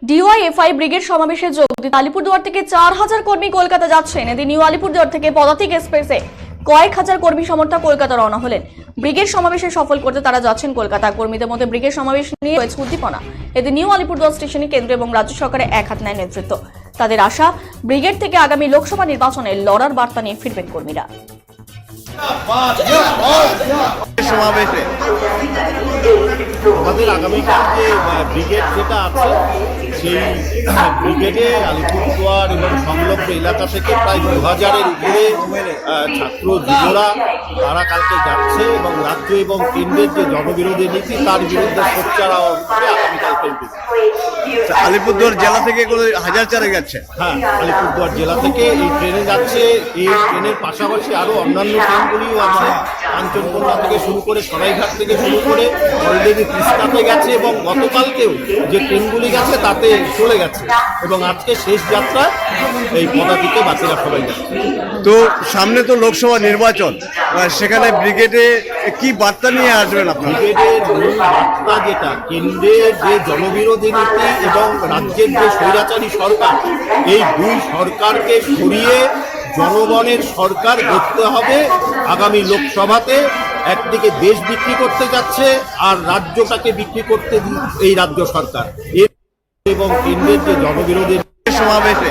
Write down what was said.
DYFI brigade সমাবেশে যোগ দিতে আলিপুরদুয়ার থেকে 4000 কর্মী কলকাতা যাচ্ছেন। এদিন নিউ আলিপুরদুয়ার থেকে পদাতিক এক্সপ্রেসে কয়েক হাজার কর্মী সমর্থক কলকাতা রওনা হলেন। ব্রিগেড সমাবেশে সফল করতে তারা যাচ্ছেন কলকাতা। কর্মীদের মধ্যে ব্রিগেড সমাবেশ নিয়ে রয়েছে উদ্দীপনা। এদিন নিউ আলিপুরদুয়ার স্টেশনে কেন্দ্র এবং রাজ্য সরকারের এক হাত নেয় নেতৃত্ব। তাদের আশা, ব্রিগেড থেকে আগামী লোকসভা নির্বাচনে লড়ার বার্তা নিয়ে ফিরবেন কর্মীরা। সমাবেশে আমাদের আগামীকাল যে ব্রিগেড যেটা আছে সেই ব্রিগেডে আলিপুরদুয়ার এবং সংলগ্ন এলাকা থেকে প্রায় 2000-এর উপরে ছাত্র যুবরা তারা কালকে যাচ্ছে এবং রাজ্য এবং কেন্দ্রের যে জনবিরোধী নীতি তার বিরুদ্ধে সোচ্চার করে আগামীকাল কেন্দ্রে। আলিপুরদুয়ার জেলা থেকে হাজার চারে যাচ্ছে। হ্যাঁ, আলিপুরদুয়ার জেলা থেকে এই ট্রেনে যাচ্ছে। এই ট্রেনের পাশাপাশি আরও অন্যান্য ট্রেনগুলিও আমরা কাঞ্চনকন্যা থেকে শুরু করে সরাইঘাট থেকে শুরু করে অলরেডি তিস্তাতে গেছে এবং গতকালকেও যে ট্রেনগুলি গেছে তাতে চলে গেছে এবং আজকে শেষ যাত্রা এই পদাতিকে বাকিরা সবাই যাচ্ছে। তো সামনে তো লোকসভা নির্বাচন, সেখানে ব্রিগেডে কি বার্তা নিয়ে আসবেন আপনারা? ব্রিগেডের মূল বার্তা যেটা, কেন্দ্রের যে জনবিরোধী নীতি এবং রাজ্যের যে স্বৈরাচারী সরকার, এই দুই সরকারকে সরিয়ে জনগণের সরকার গড়তে হবে। আগামী লোকসভাতে একদিকে দেশ বিক্রি করতে যাচ্ছে আর রাজ্যটাকে বিক্রি করতে এই রাজ্য সরকার এবং কেন্দ্রের যে জনবিরোধী সমাবেশে